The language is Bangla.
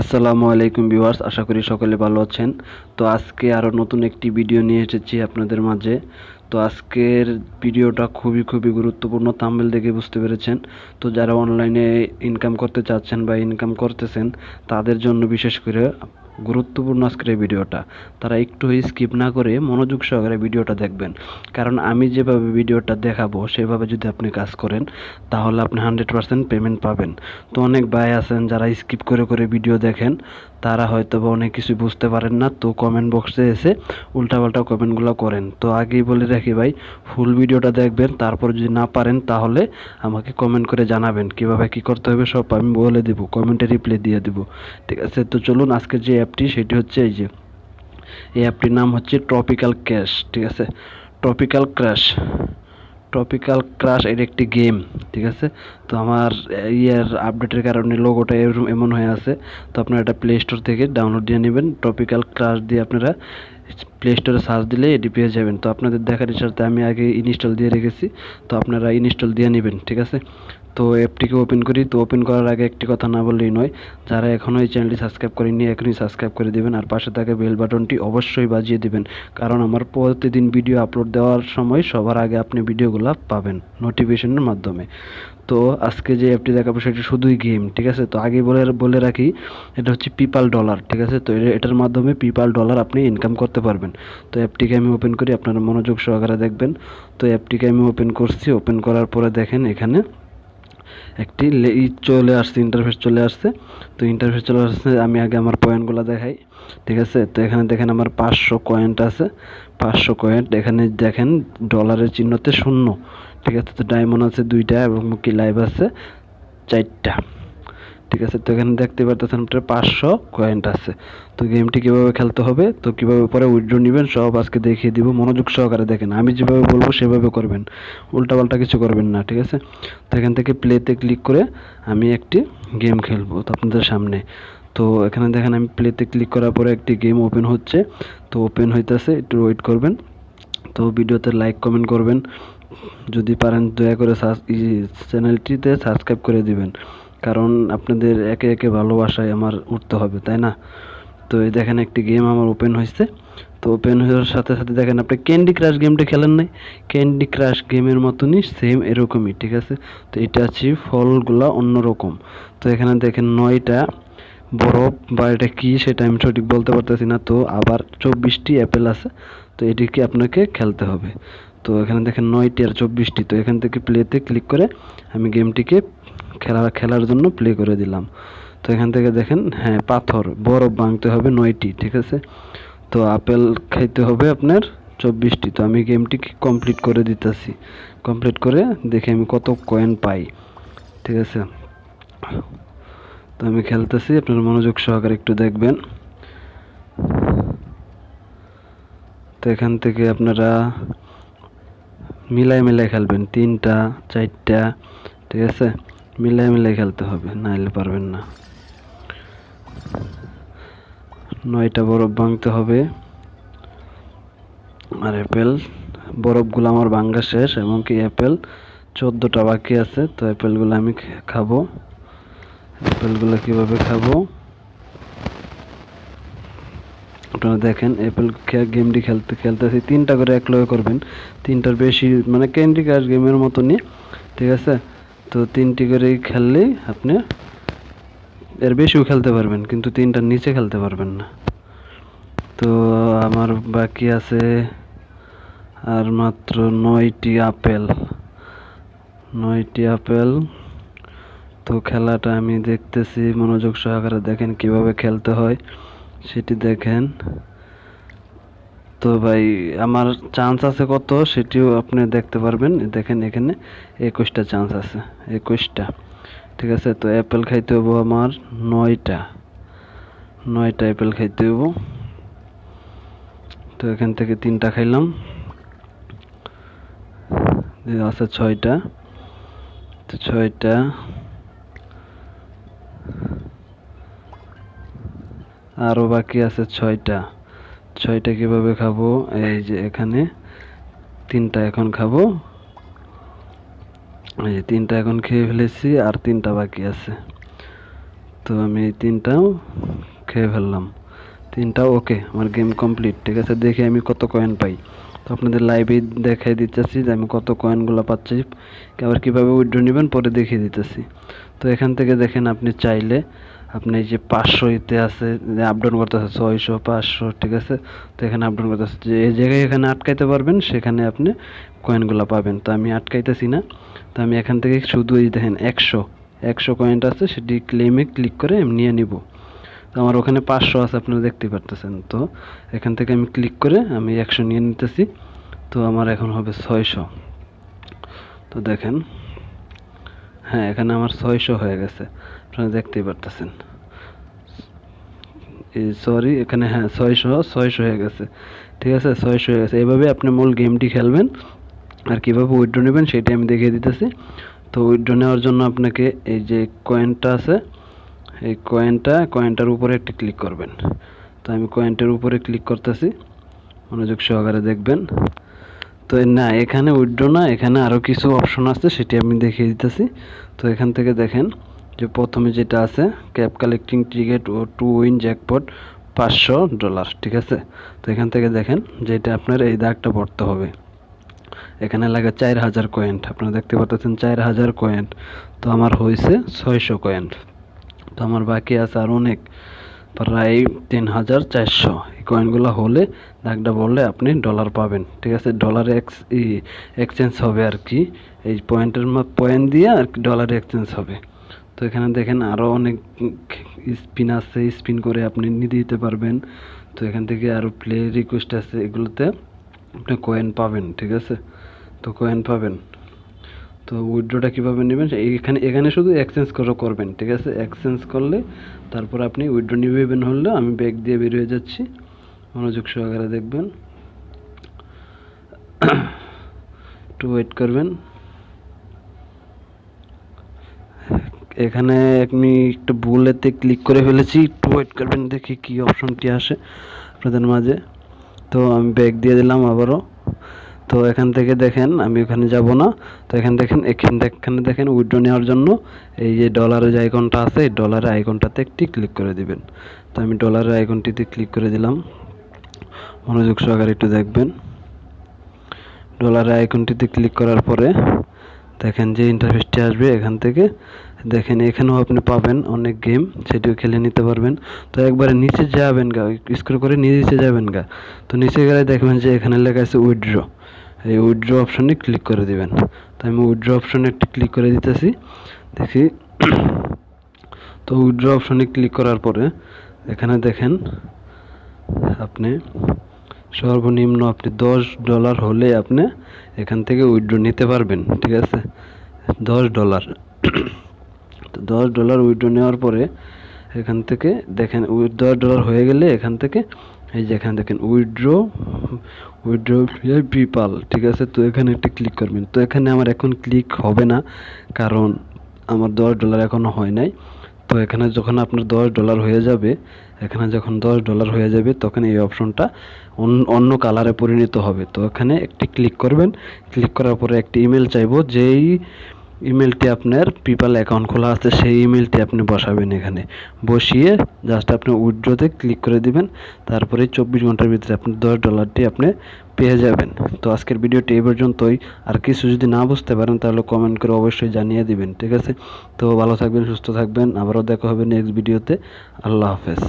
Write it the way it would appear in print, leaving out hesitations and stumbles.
আসসালামু আলাইকুম ভিউয়ার্স, আশা করি সকলে ভালো আছেন। তো আজকে আরও নতুন একটি ভিডিও নিয়ে এসেছি আপনাদের মাঝে। তো আজকের ভিডিওটা খুবই গুরুত্বপূর্ণ, থাম্বনেল দেখে বুঝতে পেরেছেন। তো যারা অনলাইনে ইনকাম করতে চাচ্ছেন বা ইনকাম করতেছেন তাদের জন্য বিশেষ করে গুরুত্বপূর্ণ আজকের এই ভিডিওটা। তারা একটু স্কিপ না করে মনোযোগ সহকারে ভিডিওটা দেখবেন, কারণ আমি যেভাবে ভিডিওটা দেখাবো সেভাবে যদি আপনি কাজ করেন তাহলে আপনি 100% পেমেন্ট পাবেন। তো অনেক ভাই আছেন যারা স্কিপ করে ভিডিও দেখেন, তারা হয়তো বা অনেক কিছু বুঝতে পারেন না, তো কমেন্ট বক্সে এসে উল্টাপাল্টা কমেন্টগুলো করেন। তো আগেই বলে রাখি ভাই, ফুল ভিডিওটা দেখবেন, তারপর যদি না পারেন তাহলে আমাকে কমেন্ট করে জানাবেন কিভাবে কি করতে হবে, সব আমি বলে দেব, কমেন্টে রিপ্লাই দিয়ে দেব। ঠিক আছে, তো চলুন আজকের যে অ্যাপটি সেটি হচ্ছে এই অ্যাপটির নাম হচ্ছে ট্রপিক্যাল ক্র্যাশ। ঠিক আছে, ট্রপিক্যাল ক্র্যাশ ট্রপিক্যাল ক্রাশ এর একটি গেম। ঠিক আছে, তো আমার আপডেটের কারণে লোগোটা এমন হয়ে আছে। তো আপনারা এটা প্লে স্টোর থেকে ডাউনলোড দিয়ে নেবেন। ট্রপিক্যাল ক্রাশ দিয়ে আপনারা প্লে স্টোরে সার্চ দিলে এটি পেয়ে যাবেন। তো আপনাদের দেখার ইচ্ছাতে আমি আগে ইনস্টল দিয়ে রেখেছি, তো আপনারা ইনস্টল দিয়ে নেবেন। ঠিক আছে, তো অ্যাপটিকে ওপেন করি। তো ওপেন করার আগে একটি কথা না বললেই নয়, যারা এখনও এই চ্যানেলটি সাবস্ক্রাইব করেননি এখনই সাবস্ক্রাইব করে দেবেন, আর পাশে থাকা বেল বাটনটি অবশ্যই বাজিয়ে দেবেন, কারণ আমার প্রতিদিন ভিডিও আপলোড দেওয়ার সময় সবার আগে আপনি ভিডিওগুলো পাবেন নোটিফিকেশনের মাধ্যমে। তো আজকে যে অ্যাপটি দেখাবো সেটি শুধুই গেম। ঠিক আছে, তো আগে বলে রাখি, এটা হচ্ছে পিপাল ডলার। ঠিক আছে, তো এটার মাধ্যমে পিপাল ডলার আপনি ইনকাম করতে পারবেন। তো অ্যাপটিকে আমি ওপেন করি, আপনারা মনোযোগ সহকারে দেখবেন। তো অ্যাপটিকে আমি ওপেন করছি। ওপেন করার পরে দেখেন এখানে একটি চলে আসছে, ইন্টারফেস চলে আসছে। তো ইন্টারফেস চলে আসছে, আমি আগে আমার পয়েন্টগুলো দেখাই। ঠিক আছে, তো এখানে দেখেন আমার 500 কয়েন্ট আছে। 500 কয়েন্ট, এখানে দেখেন ডলারের চিহ্নতে 0। ঠিক আছে, তো ডায়মন্ড আছে 2টা এবং কি লাইভ আছে 4টা। ঠিক আছে, তো এখানে দেখতে পারতেছেন আপনার 500 কয়েন্ট আছে। তো গেমটি কীভাবে খেলতে হবে, তো কীভাবে পরে উইথড্র নেবেন সব আজকে দেখিয়ে দিব। মনোযোগ সহকারে দেখেন, আমি যেভাবে বলবো সেভাবে করবেন, উল্টাপাল্টা কিছু করবেন না। ঠিক আছে, তো এখান থেকে প্লেতে ক্লিক করে আমি একটি গেম খেলবো তো আপনাদের সামনে। তো এখানে দেখেন আমি প্লেতে ক্লিক করার পরে একটি গেম ওপেন হচ্ছে। তো ওপেন হইতেছে, একটু ওয়েট করবেন। তো ভিডিওতে লাইক কমেন্ট করবেন, যদি পারেন দয়া করে চ্যানেলটিতে সাবস্ক্রাইব করে দিবেন, কারণ আপনাদের একে একে ভালোবাসায় আমার উঠতে হবে, তাই না? তো এই দেখেন একটি গেম আমার ওপেন হয়েছে। তো ওপেন হওয়ার সাথে সাথে দেখেন আপনি ক্যান্ডি ক্রাশ গেমটা খেলেন নাই? ক্যান্ডি ক্রাশ গেমের মতনই সেম এরকমই। ঠিক আছে, তো এটা আছে ফলগুলা অন্যরকম। তো এখানে দেখেন 9টা বরফ বা এটা কি সেটা আমি সঠিক বলতে পারতেছি না। তো আবার 24টি অ্যাপেল আছে, তো এটিকে আপনাকে খেলতে হবে। তো এখানে দেখেন 9টি আর 24টি। তো এখান থেকে প্লেতে ক্লিক করে আমি গেমটিকে খেলার জন্য প্লে করে দিলাম। তো এখান থেকে দেখেন, হ্যাঁ, পাথর বরফ ভাঙতে হবে 9টি। ঠিক আছে, তো আপেল খাইতে হবে আপনার 24টি। তো আমি গেমটি কমপ্লিট করে দিতেছি, কমপ্লিট করে দেখে আমি কত কয়েন পাই। ঠিক আছে, তো আমি খেলতেছি, আপনার মনোযোগ সহকারে একটু দেখবেন। তো এখান থেকে আপনারা মিলাই খেলবেন, 3টা 4টা। ঠিক আছে, মিলাই খেলতে হবে, নাইলে পারবেন না। 9টা বরফ ভাঙতে হবে, আর অ্যাপেল বরফগুলো আমার ভাঙ্গা শেষ, এমনকি অ্যাপেল 14টা বাকি আছে। তো অ্যাপেলগুলো আমি খাবো। অ্যাপেলগুলো কীভাবে খাবো আপনারা দেখেন। অ্যাপেল গেমটি খেলতেছি 3টা করে এক লগে করবেন, 3টার বেশি, মানে ক্যান্ডি ক্রাশ গেমের মতনই। ঠিক আছে, তো 3টি করে খেললেই আপনি এর বেশিও খেলতে পারবেন, কিন্তু 3টার নিচে খেলতে পারবেন না। তো আমার বাকি আছে আর মাত্র 9টি আপেল। 9টি আপেল। তো খেলাটা আমি দেখতেছি, মনোযোগ সহকারে দেখেন কিভাবে খেলতে হয় সেটি দেখেন। তো ভাই আমার চান্স আছে কত সেটিও আপনি দেখতে পারবেন। দেখেন এখানে 21টা চান্স আছে, 21টা। ঠিক আছে, তো অ্যাপেল খাইতে হবো আমার 9টা অ্যাপেল খাইতে হবো। তো এখান থেকে 3টা খাইলাম, আছে 6টা। তো 6টা, আরও বাকি আছে 6টা। 6টা কীভাবে খাবো, এই যে এখানে 3টা এখন খাবো। এই যে 3টা এখন খেয়ে ফেলেছি, আর 3টা বাকি আছে। তো আমি এই 3টাও খেয়ে ফেললাম, 3টাও ওকে, আমার গেম কমপ্লিট। ঠিক আছে, দেখি আমি কত কয়েন পাই। তো আপনাদের লাইভে দেখাই দিতেছি যে আমি কত কয়েনগুলো পাচ্ছি, আবার কীভাবে উইথড্র নেবেন পরে দেখিয়ে দিতেছি। তো এখান থেকে দেখেন আপনি চাইলে আপনি এই যে 500 ইতে আছে যে আপডাউন করতেছে 600 500, ঠিক আছে। তো এখানে আপডাউন করতেছে যে এই জায়গায় এখানে আটকাইতে পারবেন, সেখানে আপনি কয়েনগুলো পাবেন। তো আমি আটকাইতেছি না, তো আমি এখান থেকে শুধু এই দেখেন 100 কয়েন আছে, সেটি ক্লেমে ক্লিক করে আমি নিয়ে নিব। তো আমার ওখানে 500 আছে, আপনারা দেখতে পারতেছেন। তো এখান থেকে আমি ক্লিক করে আমি 100 নিয়ে নিতেছি। তো আমার এখন হবে 600। তো দেখেন, হ্যাঁ এখানে আমার 600 হয়ে গেছে, আপনারা দেখতেই পারতেছেন। সরি, এখানে হ্যাঁ 600 হয়ে গেছে। ঠিক আছে, 600 হয়ে গেছে। এইভাবে আপনি মূল গেমটি খেলবেন। আর কীভাবে উইথড্র নেবেন সেটা আমি দেখিয়ে দিতেছি। তো উইথড্র নেওয়ার জন্য আপনাকে এই যে কয়েনটা আছে, এই কয়েনটার উপরে একটি ক্লিক করবেন। তো আমি কয়েনটার উপরে ক্লিক করতেছি, মনোযোগ সহকারে দেখবেন। তো না, এখানে উইথড্র না, এখানে আরও কিছু অপশন আছে, সেটি আমি দেখিয়ে দিতেছি। তো এখান থেকে দেখেন যে প্রথমে যেটা আছে ক্যাপ কালেক্টিং টিকেট ও টু উইন জ্যাকপট $500, ঠিক আছে। তো এখান থেকে দেখেন যে এটা আপনার এই দাগটা পড়তে হবে। এখানে লাগে 4000 কয়েন, আপনারা দেখতে পাচ্ছেন 4000 কয়েন। তো আমার হয়েছে 600 কয়েন। তো আমার বাকি আছে আর অনেক, প্রায় 3400। এই কয়েনগুলো হলে দাগটা বললে আপনি ডলার পাবেন। ঠিক আছে, ডলার এক্সচেঞ্জ হবে আর কি, এই পয়েন্ট দিয়ে আর কি ডলারে এক্সচেঞ্জ হবে। তো এখানে দেখেন আরও অনেক স্পিন আছে, স্পিন করে আপনি নিয়ে দিতে পারবেন। তো এখান থেকে আরও প্লে রিকোয়েস্ট আছে, এগুলোতে আপনি কয়েন পাবেন। ঠিক আছে, তো কয়েন পাবেন। তো উইথড্রটা কীভাবে নেবেন, এখানে শুধু এক্সচেঞ্জ করবেন। ঠিক আছে, এক্সচেঞ্জ করলে তারপর আপনি উইথড্র নেবেন। হলে আমি ব্যাক দিয়ে বের হয়ে যাচ্ছি, মনোযোগ সহকারে দেখবেন, একটু ওয়েট করবেন। এখানে আমি একটু ভুলেতে ক্লিক করে ফেলেছি, একটু ওয়েট করবেন, দেখি কি অপশনটি আসে আপনাদের মাঝে। তো আমি ব্যাক দিয়ে দিলাম আবারও। তো এখান থেকে দেখেন আমি ওখানে যাব না। তো এখানে দেখেন উইথড্র নেওয়ার জন্য এই যে ডলারের যে আইকনটা আছে, এই ডলারের আইকনটাতে একটি ক্লিক করে দিবেন। তো আমি ডলারের আইকনটিতে ক্লিক করে দিলাম, মনোযোগ সহকারে একটু দেখবেন। ডলারের আইকনটিতে ক্লিক করার পরে দেখেন যে ইন্টারফেসটি আসবে। এখান থেকে দেখেন এখানেও আপনি পাবেন অনেক গেম, সেটিও খেলে নিতে পারবেন। তো একবারে নিচে যাবেন গা, স্ক্রল করে নিচে যাবেন গা। তো নিচে গেলে দেখবেন যে এখানে লেখা আছে উইথড্র, এই উইথড্র অপশনে ক্লিক করে দিবেন। তো আমি উইথড্র অপশনে একটি ক্লিক করে দিতেছি, দেখি। তো উইথড্র অপশনে ক্লিক করার পরে এখানে দেখেন আপনি সর্বনিম্ন আপনি $10 হলে আপনি এখান থেকে উইথড্র নিতে পারবেন। ঠিক আছে, $10। তো $10 উইথড্র নেওয়ার পরে এখান থেকে দেখেন $10 হয়ে গেলে এখান থেকে এই যে এখানে দেখেন উইথড্র পেপাল। ঠিক আছে, তো এখানে একটা ক্লিক করবেন। তো এখানে আমার এখন ক্লিক হবে না, কারণ আমার $10 এখনো হয় নাই। তো এখানে যখন আপনার $10 হয়ে যাবে, এখানে যখন $10 হয়ে যাবে তখন এই অপশনটা অন্য কালারে পরিণত হবে। তো এখানে একটি ক্লিক করবেন, ক্লিক করার পরে একটি ইমেল চাইবো, যেই ইমেলটি আপনার পেপ্যাল অ্যাকাউন্ট খোলা আছে সেই ইমেলটি আপনি বসাবেন। এখানে বসিয়ে জাস্ট আপনি উইথড্রতে ক্লিক করে দিবেন। তারপরে 24 ঘন্টার ভিতরে আপনি $10টি আপনি পেয়ে যাবেন। তো আজকের ভিডিওটি এই পর্যন্তই। আর কিছু যদি না বুঝতে পারেন তাহলে কমেন্ট করে অবশ্যই জানিয়ে দিবেন। ঠিক আছে, তো ভালো থাকবেন, সুস্থ থাকবেন, আবারও দেখা হবে নেক্সট ভিডিওতে। আল্লাহ হাফেজ।